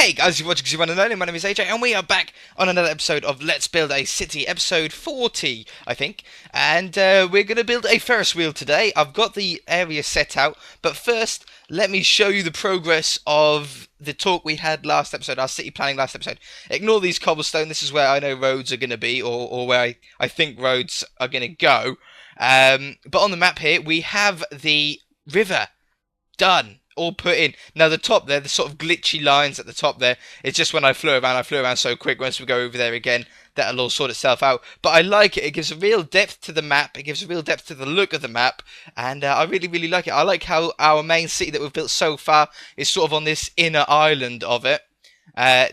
Hey guys, you're watching One and Only. My name is AJ, and we are back on another episode of Let's Build a City, episode 40, I think. And we're going to build a Ferris wheel today. I've got the area set out, but first, let me show you the progress of the talk we had last episode, our city planning last episode. Ignore these cobblestone. This is where I know roads are going to be, or where I think roads are going to go. But on the map here, we have the river done. All put in. Now the top there, the sort of glitchy lines at the top there, it's just when I flew around so quick. Once we go over there again, that'll all sort itself out. But I like it. It gives a real depth to the map. It gives a real depth to the look of the map. And I really, really like it. I like how our main city that we've built so far is sort of on this inner island of it.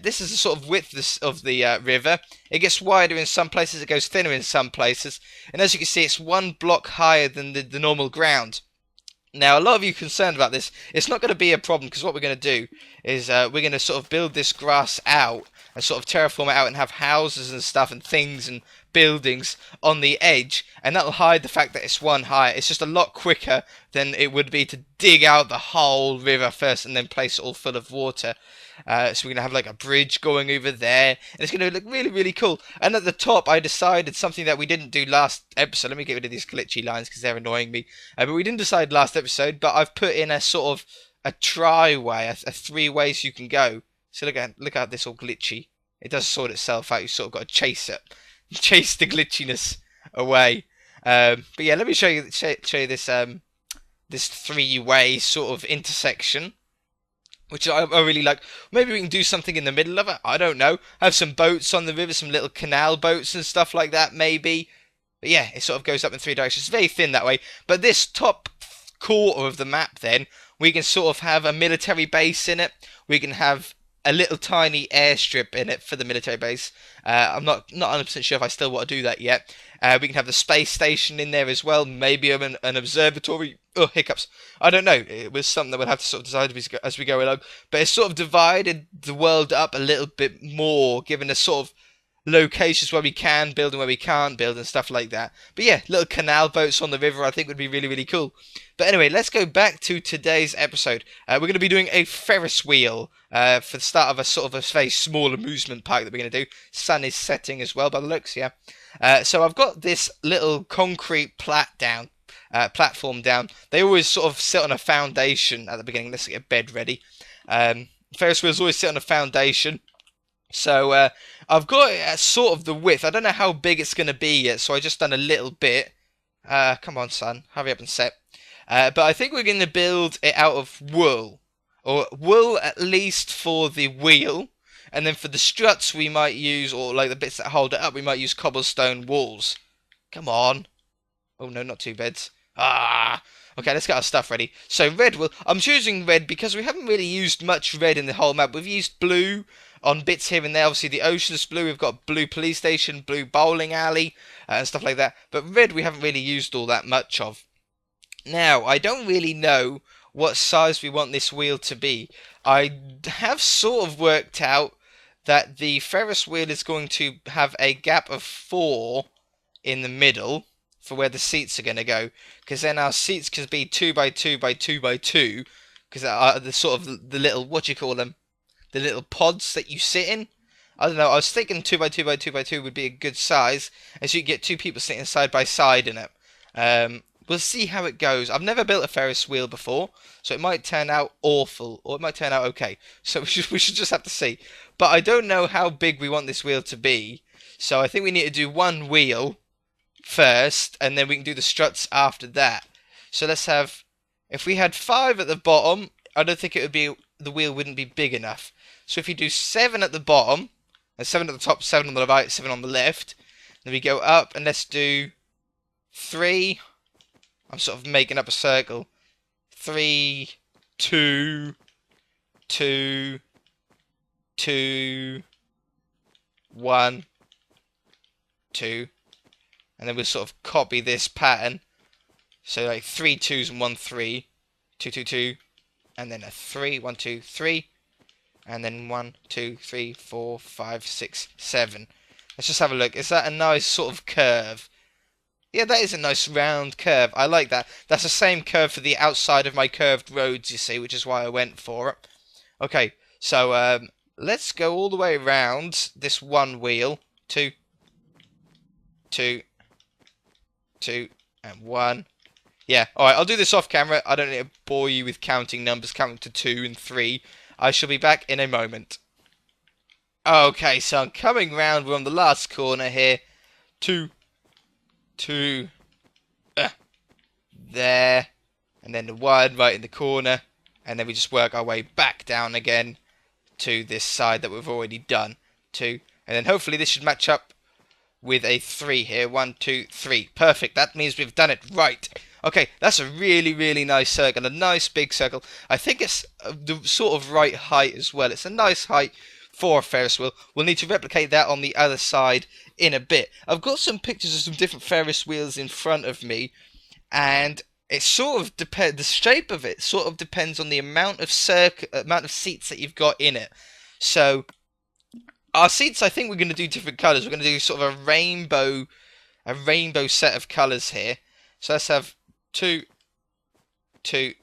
This is the sort of width of the river. It gets wider in some places. It goes thinner in some places. And as you can see, it's one block higher than the normal ground. Now, a lot of you are concerned about this. It's not going to be a problem, because what we're going to do is we're going to sort of build this grass out and sort of terraform it out and have houses and stuff and things and buildings on the edge, and that'll hide the fact that it's one higher. It's just a lot quicker than it would be to dig out the whole river first and then place it all full of water. So we're going to have like a bridge going over there, and it's going to look really, really cool. And at the top, I decided something that we didn't do last episode. Let me get rid of these glitchy lines because they're annoying me. But we didn't decide last episode, but I've put in a sort of a tri-way, a three ways you can go. So look at this all glitchy. It does sort itself out. You sort of got to chase it, chase the glitchiness away. But yeah, let me show you this this three-way sort of intersection, which I really like. Maybe we can do something in the middle of it. I don't know. Have some boats on the river, some little canal boats and stuff like that, maybe. But yeah, it sort of goes up in three directions. It's very thin that way. But this top quarter of the map, then, we can sort of have a military base in it. We can have a little tiny airstrip in it for the military base. I'm not 100% sure if I still want to do that yet. We can have the space station in there as well. Maybe an observatory. Oh, hiccups. I don't know. It was something that we'll have to sort of decide as we go along. But it's sort of divided the world up a little bit more, given us sort of locations where we can build and where we can't build and stuff like that. But yeah, little canal boats on the river I think would be really, really cool. But anyway, let's go back to today's episode. We're going to be doing a Ferris wheel for the start of a sort of a very small amusement park that we're going to do. Sun is setting as well by the looks, yeah. So I've got this little concrete platform down. They always sort of sit on a foundation at the beginning. Let's get a bed ready. Ferris wheels always sit on a foundation. So I've got it at sort of the width. I don't know how big it's going to be yet, so I just done a little bit. Come on, son. Hurry up and set. But I think we're going to build it out of wool. Or wool at least for the wheel. And then for the struts we might use, or like the bits that hold it up, we might use cobblestone walls. Come on. Oh no, not two beds. Okay, let's get our stuff ready. So red wool. I'm choosing red because we haven't really used much red in the whole map. We've used blue on bits here and there. Obviously the ocean's blue. We've got blue police station, blue bowling alley, and stuff like that. But red we haven't really used all that much of. Now, I don't really know what size we want this wheel to be. I have sort of worked out that the Ferris wheel is going to have a gap of 4 in the middle for where the seats are going to go, because then our seats can be 2 by 2 by 2 by 2, because are the sort of the little, what do you call them, the little pods that you sit in. I don't know, I was thinking 2 by 2 by 2 by 2 would be a good size, as you get 2 people sitting side by side in it. We'll see how it goes. I've never built a Ferris wheel before, so it might turn out awful, or it might turn out okay. So we should just have to see. But I don't know how big we want this wheel to be, so I think we need to do one wheel first, and then we can do the struts after that. So let's have, if we had 5 at the bottom, I don't think it would be, the wheel wouldn't be big enough. So if you do 7 at the bottom, and 7 at the top, 7 on the right, 7 on the left, then we go up, and let's do 3. I'm sort of making up a circle. 3, 2, 2, 2, 1, 2. And then we'll sort of copy this pattern. So like 3 2s and 1 3. 2, 2, 2. And then a 3. 1, 2, 3. And then 1, 2, 3, 4, 5, 6, 7. Let's just have a look. Is that a nice sort of curve? Yeah, that is a nice round curve. I like that. That's the same curve for the outside of my curved roads, you see, which is why I went for it. Okay, so let's go all the way around this one wheel. Two, two, two, and one. Yeah, alright, I'll do this off camera. I don't need to bore you with counting numbers, counting to 2 and 3. I shall be back in a moment. Okay, so I'm coming round. We're on the last corner here. Two, there, and then the one right in the corner, and then we just work our way back down again to this side that we've already done. 2, and then hopefully this should match up with a 3 here. 1, 2, 3. Perfect. That means we've done it right. Okay, that's a really, really nice circle. A nice big circle. I think it's the sort of right height as well. It's a nice height for a Ferris wheel. We'll need to replicate that on the other side in a bit. I've got some pictures of some different Ferris wheels in front of me, and it sort of depends. The shape of it sort of depends on the amount of seats that you've got in it. So our seats, I think we're going to do different colours. We're going to do sort of a rainbow set of colours here. So let's have 2, 2,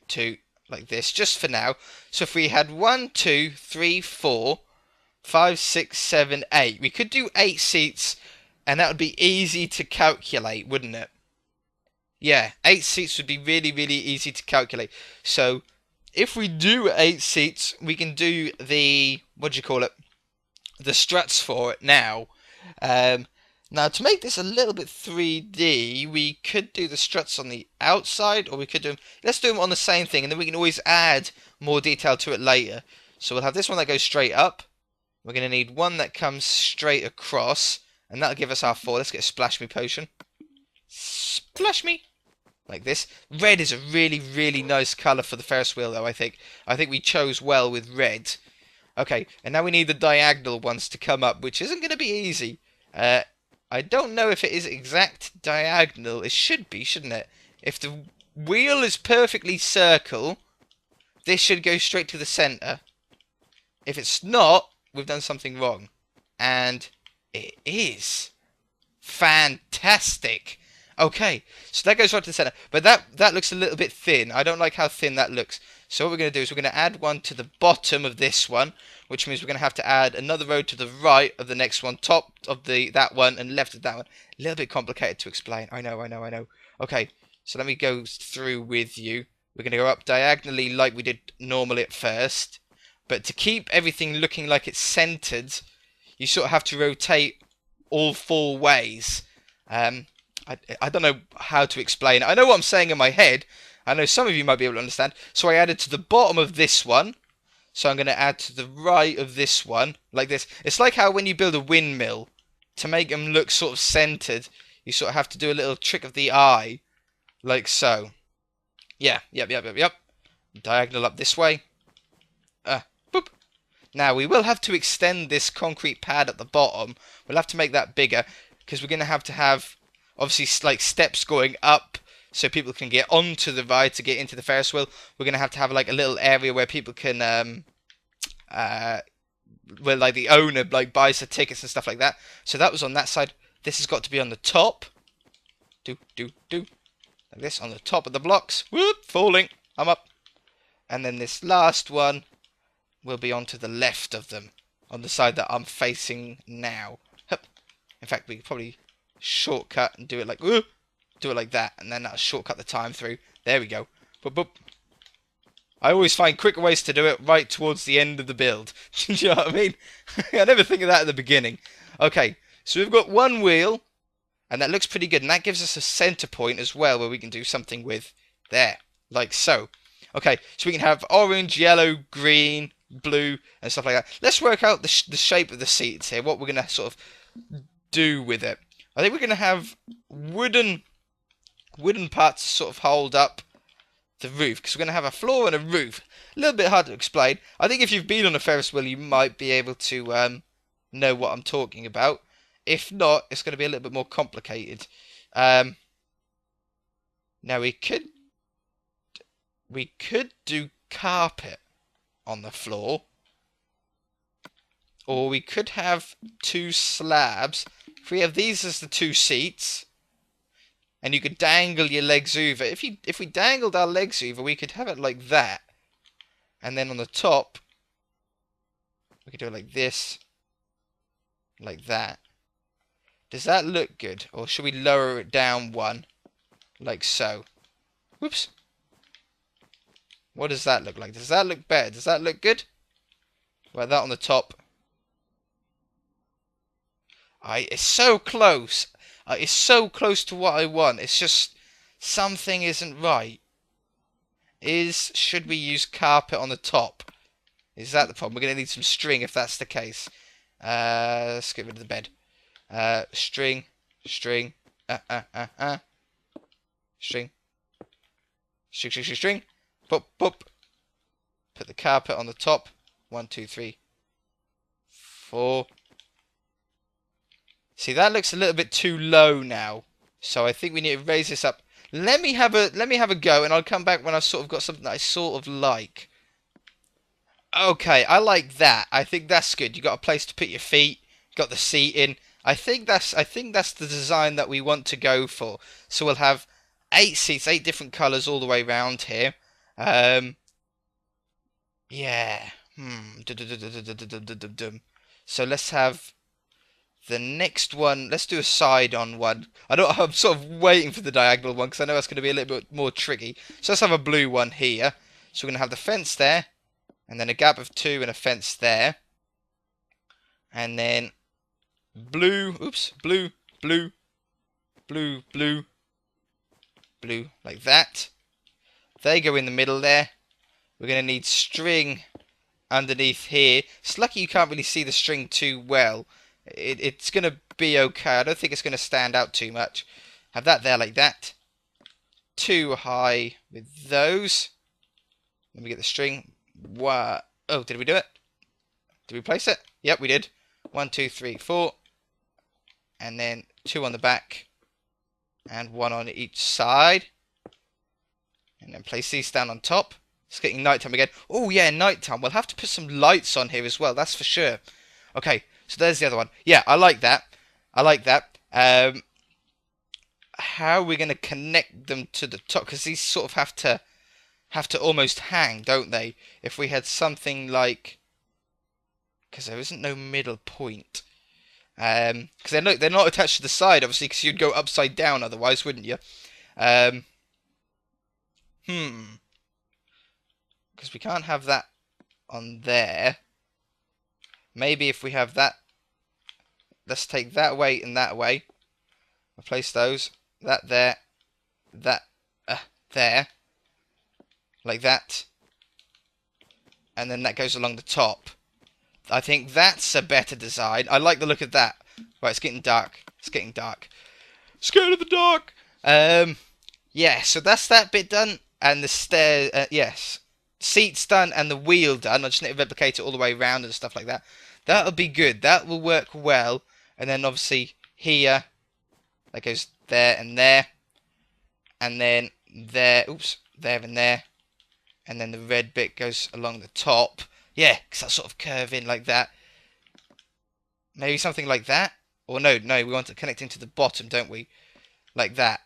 2, like this, just for now. So if we had 1, 2, 3, 4, 5, 6, 7, 8, we could do 8 seats, and that would be easy to calculate, wouldn't it? Yeah, 8 seats would be really, really easy to calculate. So if we do 8 seats, we can do the, what do you call it, the struts for it now. Now, to make this a little bit 3D, we could do the struts on the outside, or we could do them, let's do them on the same thing, and then we can always add more detail to it later. So we'll have this one that goes straight up. We're going to need one that comes straight across, and that'll give us our 4. Let's get a Splash Me potion. Splash Me! Like this. Red is a really, really nice colour for the Ferris wheel, though, I think. I think we chose well with red. Okay, and now we need the diagonal ones to come up, which isn't going to be easy. I don't know if it is exact diagonal. It should be, shouldn't it? If the wheel is perfectly circle, this should go straight to the centre. If it's not, we've done something wrong. And it is. Fantastic. Okay, so that goes right to the centre. But that looks a little bit thin. I don't like how thin that looks. So what we're going to do is we're going to add one to the bottom of this one, which means we're going to have to add another row to the right of the next one, top of that one, and left of that one. A little bit complicated to explain. I know. Okay, so let me go through with you. We're going to go up diagonally like we did normally at first. But to keep everything looking like it's centered, you sort of have to rotate all 4 ways. I don't know how to explain it. I know what I'm saying in my head. I know some of you might be able to understand. So I added to the bottom of this one. So I'm going to add to the right of this one, like this. It's like how when you build a windmill, to make them look sort of centered, you sort of have to do a little trick of the eye, like so. Yeah, yep. Diagonal up this way. Boop. Now we will have to extend this concrete pad at the bottom. We'll have to make that bigger, because we're going to have obviously like steps going up, so people can get onto the ride to get into the Ferris wheel. We're going to have like a little area where people can, where like the owner like buys the tickets and stuff like that. So that was on that side. This has got to be on the top. Do. Like this, on the top of the blocks. Whoop, falling. I'm up. And then this last one will be onto the left of them, on the side that I'm facing now. Hup. In fact, we could probably shortcut and do it like, whoop. Do it like that, and then that'll shortcut the time through. There we go. Boop. I always find quicker ways to do it right towards the end of the build. Do you know what I mean? I never think of that at the beginning. Okay, so we've got one wheel, and that looks pretty good, and that gives us a center point as well, where we can do something with there, like so. Okay, so we can have orange, yellow, green, blue, and stuff like that. Let's work out the shape of the seats here, what we're going to sort of do with it. I think we're going to have wooden parts to sort of hold up the roof, because we're going to have a floor and a roof. A little bit hard to explain. I think if you've been on a Ferris wheel, you might be able to know what I'm talking about. If not, it's going to be a little bit more complicated. Now we could do carpet on the floor, or we could have 2 slabs. If we have these as the 2 seats, and you could dangle your legs over. If we dangled our legs over, we could have it like that. And then on the top, We could do it like this. Like that. Does that look good? Or should we lower it down one? Like so. Whoops. What does that look like? Does that look better? Does that look good? Well, that on the top. It's so close. It's so close to what I want. It's just something isn't right. Should we use carpet on the top? Is that the problem? We're going to need some string if that's the case. Let's get rid of the bed. String. String. String. String. Pop. Put the carpet on the top. 1, 2, 3, 4. See, that looks a little bit too low now. So I think we need to raise this up. Let me have a go, and I'll come back when I've sort of got something that I sort of like. Okay, I like that. I think that's good. You got a place to put your feet. Got the seating. I think that's the design that we want to go for. So we'll have 8 seats, 8 different colours all the way around here. Yeah. So let's have the next one. Let's do a side-on one. I'm sort of waiting for the diagonal one because I know that's going to be a little bit more tricky. So let's have a blue one here. So we're going to have the fence there, and then a gap of 2 and a fence there, and then blue. Oops, blue, like that. They go in the middle there. We're going to need string underneath here. It's lucky you can't really see the string too well. It's going to be okay. I don't think it's going to stand out too much. Have that there like that. 2 high with those. Let me get the string. What? Oh, did we do it? Did we place it? Yep, we did. 1, 2, 3, 4. And then 2 on the back. And 1 on each side. And then place these down on top. It's getting nighttime again. Oh, yeah, nighttime. We'll have to put some lights on here as well. That's for sure. Okay, so there's the other one. Yeah, I like that. How are we going to connect them to the top? Because these sort of have to almost hang, don't they? If we had something like... Because there isn't no middle point. Because they're not attached to the side, obviously, because you'd go upside down otherwise, wouldn't you? Because we can't have that on there. Maybe if we have that, let's take that way and that way. Replace those. That there. That there. Like that. And then that goes along the top. I think that's a better design. I like the look of that. Right, it's getting dark. It's getting dark. Scared of the dark! Yeah, so that's that bit done. And the stairs, yes. Seats done and the wheel done. I just need to replicate it all the way around and stuff like that. That'll be good. That will work well. And then obviously here, that goes there and there. And then there, oops, there and there. And then the red bit goes along the top. Yeah, because that sort of curve in like that. Maybe something like that. Or no, we want to connect into the bottom, don't we? Like that.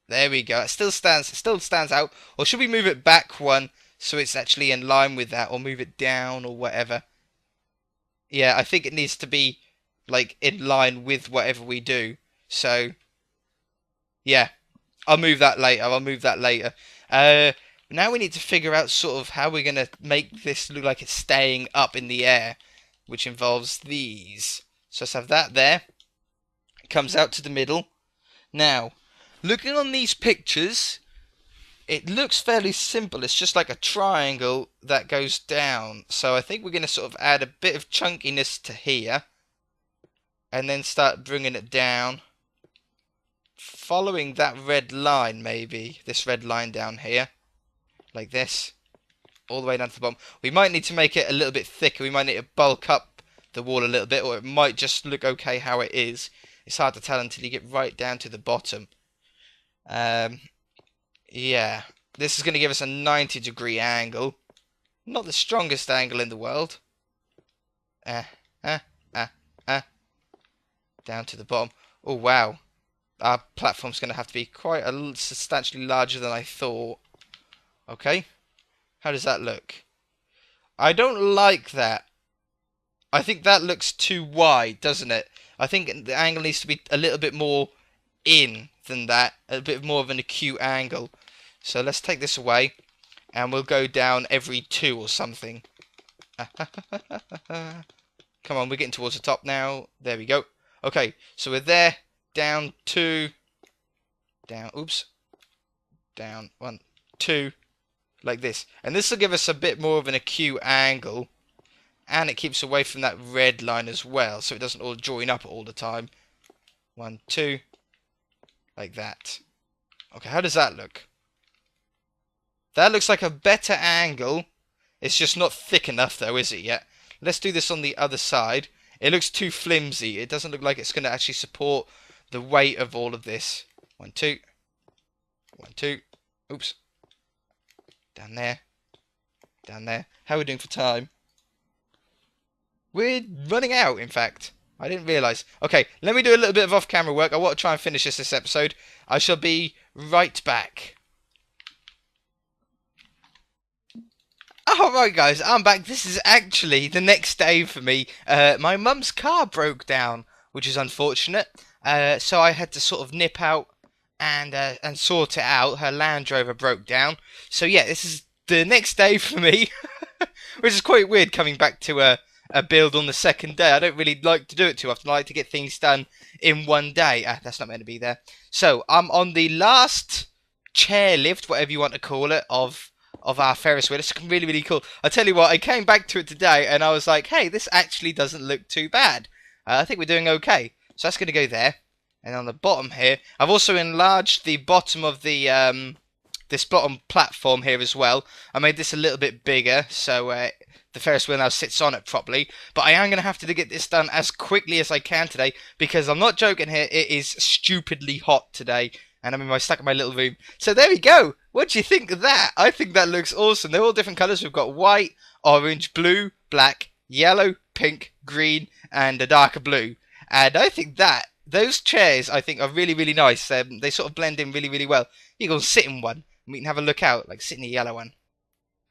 There we go. It still stands out. Or should we move it back one so it's actually in line with that, or move it down or whatever? Yeah, I think it needs to be like in line with whatever we do. So yeah, I'll move that later. Now we need to figure out sort of how we're going to make this look like it's staying up in the air, which involves these. So let's have that there. It comes out to the middle. Now, looking on these pictures, it looks fairly simple. It's just like a triangle that goes down. So I think we're going to sort of add a bit of chunkiness to here. And then start bringing it down. Following that red line, maybe. This red line down here. Like this. All the way down to the bottom. We might need to make it a little bit thicker. We might need to bulk up the wall a little bit. Or it might just look okay how it is. It's hard to tell until you get right down to the bottom. Yeah. This is going to give us a 90-degree angle. Not the strongest angle in the world. Down to the bottom. Oh, wow. Our platform's going to have to be quite substantially larger than I thought. Okay. How does that look? I don't like that. I think that looks too wide, doesn't it? I think the angle needs to be a little bit more in than that, a bit more of an acute angle. So let's take this away, and we'll go down every 2 or something. Come on, we're getting towards the top now. There we go. Okay, so we're there. Down 2. Down. Oops. Down 1, 2. Like this. And this will give us a bit more of an acute angle. And it keeps away from that red line as well, so it doesn't all join up all the time. 1, 2. Like that. Okay, how does that look? That looks like a better angle. It's just not thick enough though, is it yet? Let's do this on the other side. It looks too flimsy. It doesn't look like it's going to actually support the weight of all of this. 1, 2. 1, 2. Oops. Down there. Down there. How are we doing for time? We're running out, in fact. I didn't realise. Okay, let me do a little bit of off-camera work. I want to try and finish this episode. I shall be right back. Alright guys, I'm back. This is actually the next day for me. My mum's car broke down, which is unfortunate. So I had to sort of nip out and sort it out. Her Land Rover broke down. So yeah, this is the next day for me. Which is quite weird coming back to a build on the second day. I don't really like to do it too often. I like to get things done in one day. That's not meant to be there. So I'm on the last chairlift, whatever you want to call it, of our Ferris wheel. It's really, really cool. I tell you what, I came back to it today and I was like, hey, this actually doesn't look too bad. I think we're doing okay. So that's going to go there. And on the bottom here, I've also enlarged the bottom of the this bottom platform here as well. I made this a little bit bigger, so the Ferris wheel now sits on it properly. But I am going to have to get this done as quickly as I can today, because I'm not joking here, it is stupidly hot today. And I'm stuck in my little room. So there we go. What do you think of that? I think that looks awesome. They're all different colours. We've got white, orange, blue, black, yellow, pink, green, and a darker blue. And I think that those chairs, I think, are really, really nice. They sort of blend in really, really well. You can sit in one, and we can have a look out, like sit in the yellow one.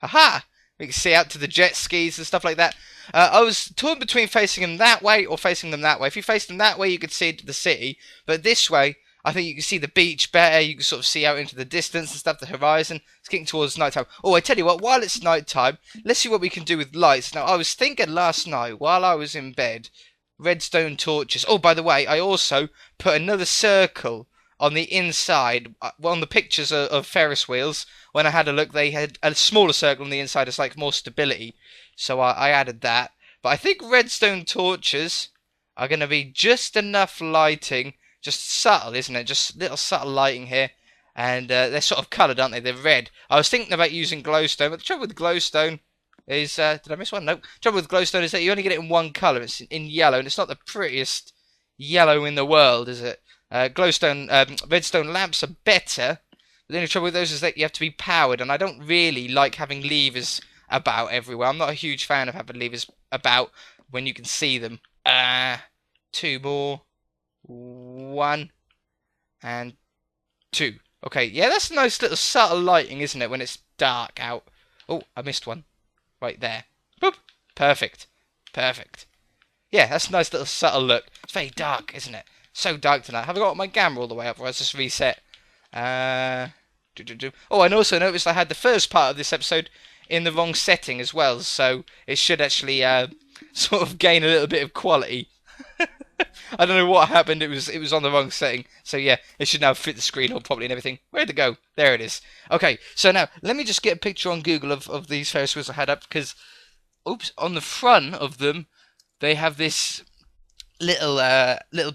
Aha! We can see out to the jet skis and stuff like that. I was torn between facing them that way or facing them that way. If you face them that way, you could see into the city. But this way, I think you can see the beach better. You can sort of see out into the distance and stuff, the horizon. It's getting towards night time. Oh, I tell you what, while it's night time, let's see what we can do with lights. Now, I was thinking last night, while I was in bed, redstone torches. Oh, by the way, I also put another circle on the inside. On the pictures of Ferris wheels, when I had a look, they had a smaller circle on the inside. It's like more stability. So I added that. But I think redstone torches are going to be just enough lighting. Just subtle, isn't it? Just little subtle lighting here. And they're sort of coloured, aren't they? They're red. I was thinking about using glowstone, but the trouble with glowstone is... did I miss one? Nope. The trouble with glowstone is that you only get it in one colour. It's in yellow, and it's not the prettiest yellow in the world, is it? Redstone lamps are better. But the only trouble with those is that you have to be powered, and I don't really like having levers about everywhere. I'm not a huge fan of having levers about when you can see them. 2 more. 1 and 2. Okay, yeah, that's a nice little subtle lighting, isn't it, when it's dark out? Oh, I missed one. Right there. Boop. Perfect. Perfect. Yeah, that's a nice little subtle look. It's very dark, isn't it? So dark tonight. Have I got my camera all the way up, or has just reset? Oh, and also noticed I had the first part of this episode in the wrong setting as well, so it should actually sort of gain a little bit of quality. I don't know what happened. It was on the wrong setting. So yeah, it should now fit the screen all properly and everything. Where'd it go? There it is. Okay, so now let me just get a picture on Google of these Ferris wheels I had up, because oops, on the front of them they have this little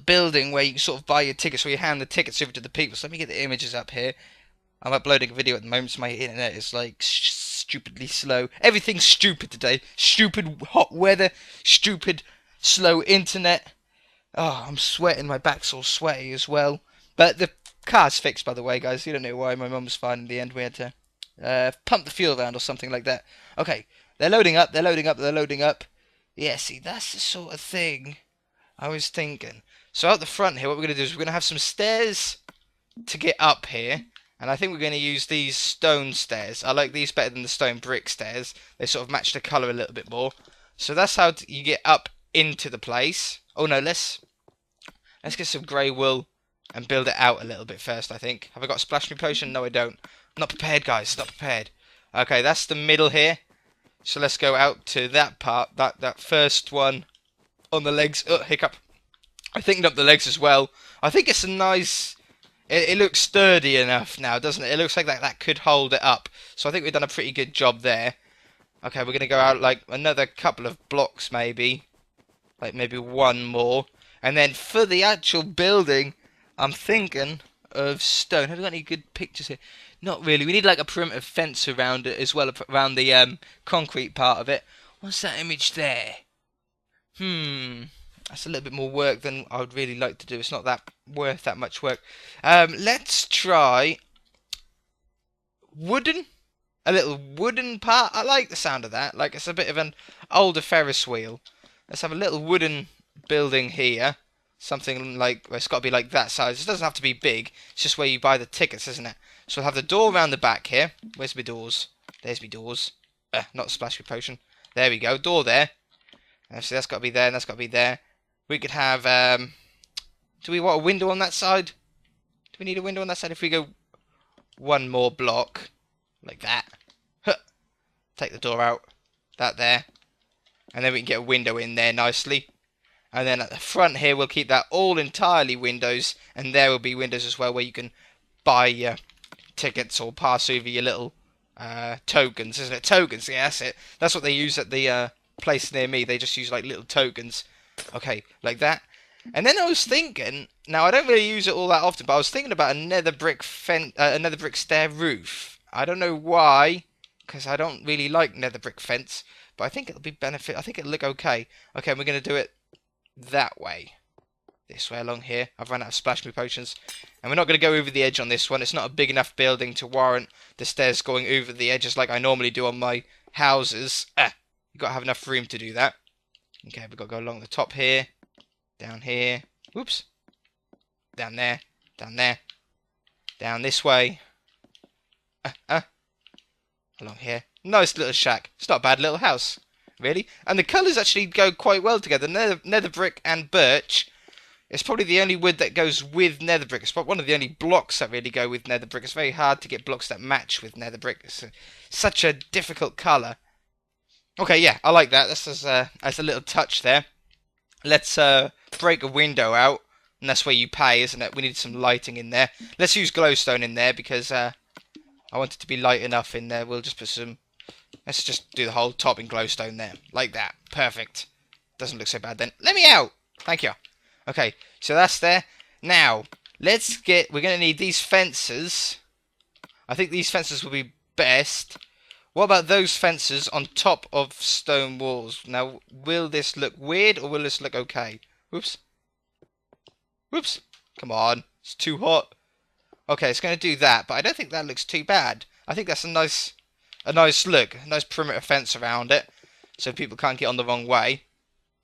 building where you can sort of buy your tickets, where you hand the tickets over to the people. So let me get the images up here. I'm uploading a video at the moment, so my internet is like stupidly slow. Everything's stupid today. Stupid hot weather. Stupid slow internet. Oh, I'm sweating. My back's all sweaty as well. But the car's fixed, by the way, guys. You don't know why. My mum was fine in the end. We had to pump the fuel around or something like that. Okay, they're loading up. They're loading up. They're loading up. Yeah, see, that's the sort of thing I was thinking. So out the front here, what we're going to do is we're going to have some stairs to get up here. And I think we're going to use these stone stairs. I like these better than the stone brick stairs. They sort of match the colour a little bit more. So that's how you get up into the place. Oh no, let's get some grey wool and build it out a little bit first, I think. Have I got a splash me potion? No, I don't. I'm not prepared, guys. Not prepared. Okay, that's the middle here. So let's go out to that part, that first one on the legs. Oh, hiccup. I thinned up the legs as well. I think it's a nice... It looks sturdy enough now, doesn't it? It looks like that could hold it up. So I think we've done a pretty good job there. Okay, we're going to go out like another couple of blocks maybe. Like maybe one more. And then for the actual building, I'm thinking of stone. Have we got any good pictures here? Not really. We need like a perimeter fence around it as well, around the concrete part of it. What's that image there? That's a little bit more work than I would really like to do. It's not that worth that much work. Let's try wooden. A little wooden part. I like the sound of that. Like it's a bit of an older Ferris wheel. Let's have a little wooden building here. Something like, well, it's got to be like that size. It doesn't have to be big. It's just where you buy the tickets, isn't it? So we'll have the door around the back here. Where's my doors? There's my doors. Not splash me potion. There we go. Door there. So that's got to be there and that's got to be there. We could have, do we want a window on that side? Do we need a window on that side? If we go one more block, like that. Huh. Take the door out. That there. And then we can get a window in there nicely. And then at the front here, we'll keep that all entirely windows. And there will be windows as well where you can buy your tickets or pass over your little tokens, isn't it? Tokens, yeah, that's it. That's what they use at the place near me. They just use like little tokens. Okay, like that. And then I was thinking, now I don't really use it all that often, but I was thinking about a nether brick stair roof. I don't know why, because I don't really like nether brick fence, but I think it'll be benefit. I think it'll look okay. Okay, we're going to do it that way. This way along here. I've run out of splash me potions. And we're not going to go over the edge on this one. It's not a big enough building to warrant the stairs going over the edges like I normally do on my houses. You've got to have enough room to do that. Okay, we've got to go along the top here. Down here. Whoops. Down there. Down there. Down this way. Along here. Nice little shack. It's not a bad little house. Really. And the colours actually go quite well together. Nether brick and birch. It's probably the only wood that goes with nether brick. It's probably one of the only blocks that really go with nether brick. It's very hard to get blocks that match with nether brick. It's such a difficult colour. Okay, yeah, I like that. That's as a little touch there. Let's break a window out. And that's where you pay, isn't it? We need some lighting in there. Let's use glowstone in there because I want it to be light enough in there. We'll just put some... Let's just do the whole top in glowstone there. Like that. Perfect. Doesn't look so bad then. Let me out! Thank you. Okay, so that's there. Now, we're going to need these fences. I think these fences will be best. What about those fences on top of stone walls? Now, will this look weird or will this look okay? Whoops. Whoops. Come on. It's too hot. Okay, it's going to do that, but I don't think that looks too bad. I think that's a nice look. A nice perimeter fence around it. So people can't get on the wrong way.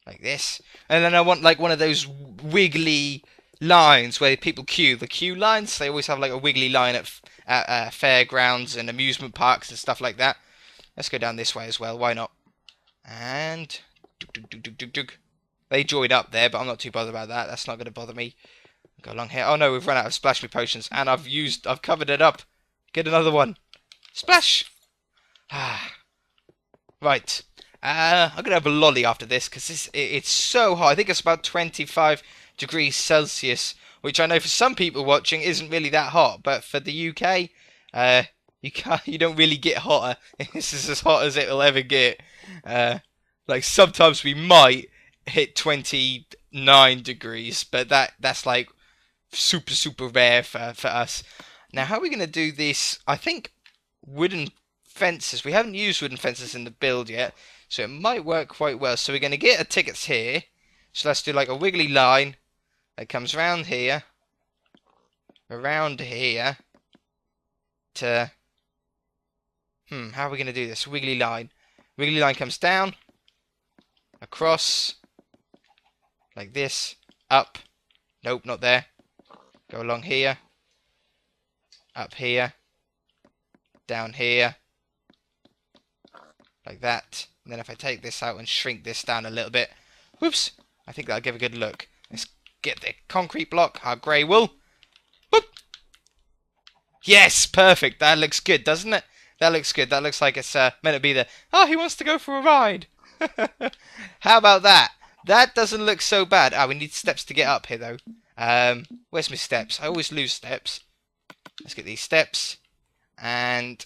Like this. And then I want like one of those wiggly lines where people queue. The queue lines, they always have like a wiggly line at fairgrounds and amusement parks and stuff like that. Let's go down this way as well. Why not? And they joined up there, but I'm not too bothered about that. That's not going to bother me. Go along here. Oh no, we've run out of splash me potions, and I've covered it up. Get another one. Splash. Right. I'm going to have a lolly after this because it's so hot. I think it's about 25 degrees Celsius, which I know for some people watching isn't really that hot, but for the UK, you don't really get hotter. This is as hot as it'll ever get. Like sometimes we might hit 29 degrees, but that's like super rare for us. Now, how are we going to do this? I think wooden fences. We haven't used wooden fences in the build yet, so it might work quite well. So we're going to get our tickets here. So let's do like a wiggly line that comes around here to... how are we going to do this? Wiggly line. Wiggly line comes down, across, like this, up. Nope, not there. Go along here, up here, down here, like that. And then if I take this out and shrink this down a little bit, whoops, I think that'll give a good look. Let's get the concrete block, our grey wool. Whoop. Yes, perfect. That looks good, doesn't it? That looks good. That looks like it's meant to be the, oh, he wants to go for a ride. How about that? That doesn't look so bad. Ah, we need steps to get up here, though. Where's my steps? I always lose steps. Let's get these steps. And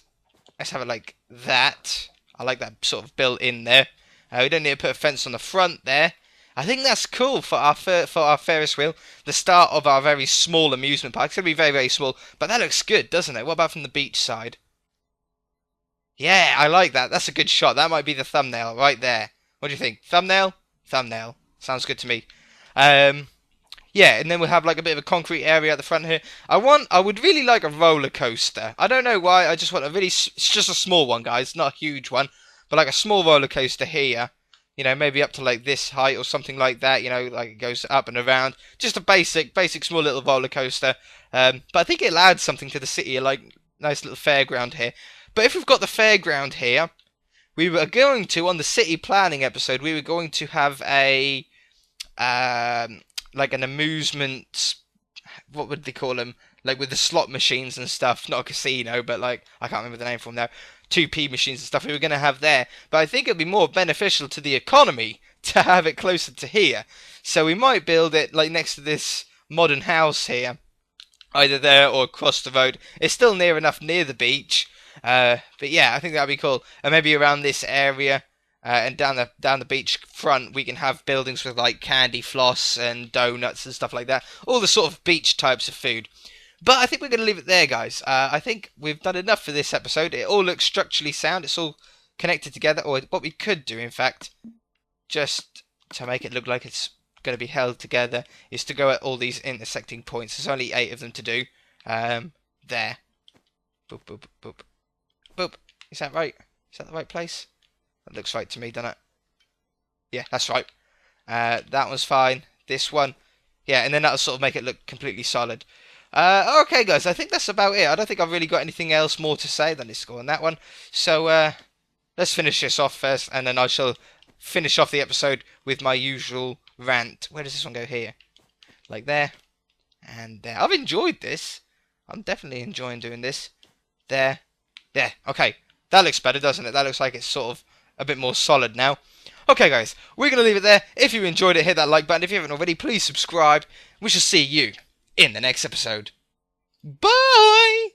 let's have it like that. I like that sort of built in there. We don't need to put a fence on the front there. I think that's cool for our Ferris wheel. The start of our very small amusement park. It's going to be very, very small. But that looks good, doesn't it? What about from the beach side? Yeah, I like that. That's a good shot. That might be the thumbnail right there. What do you think? Thumbnail? Thumbnail. Sounds good to me. Yeah, and then we'll have like a bit of a concrete area at the front here. I would really like a roller coaster. I don't know why. I just want a really, it's just a small one, guys, not a huge one, but like a small roller coaster here. You know, maybe up to like this height or something like that. You know, like it goes up and around. Just a basic small little roller coaster. But I think it'll add something to the city, like nice little fairground here. But if we've got the fairground here, we were going to, on the city planning episode, we were going to have a like an amusement, what would they call them? Like with the slot machines and stuff, not a casino, but like, I can't remember the name for them now, 2p machines and stuff we were going to have there. But I think it'd be more beneficial to the economy to have it closer to here. So we might build it like next to this modern house here, either there or across the road. It's still near enough near the beach, but yeah, I think that'd be cool. And maybe around this area. And down the beach front, we can have buildings with like candy floss and donuts and stuff like that. All the sort of beach types of food. But I think we're going to leave it there, guys. I think we've done enough for this episode. It all looks structurally sound. It's all connected together. Or what we could do, in fact, just to make it look like it's going to be held together, is to go at all these intersecting points. There's only 8 of them to do. There. Boop, boop, boop. Boop. Is that right? Is that the right place? That looks right to me, doesn't it? Yeah, that's right. That one's fine. This one. Yeah, and then that'll sort of make it look completely solid. Okay, guys, I think that's about it. I don't think I've really got anything else more to say than this score on that one. So, let's finish this off first, and then I shall finish off the episode with my usual rant. Where does this one go here? Like there. And there. I've enjoyed this. I'm definitely enjoying doing this. There. There. Okay. That looks better, doesn't it? That looks like it's sort of a bit more solid now. Okay, guys, we're going to leave it there. If you enjoyed it, hit that like button. If you haven't already, please subscribe. We shall see you in the next episode. Bye!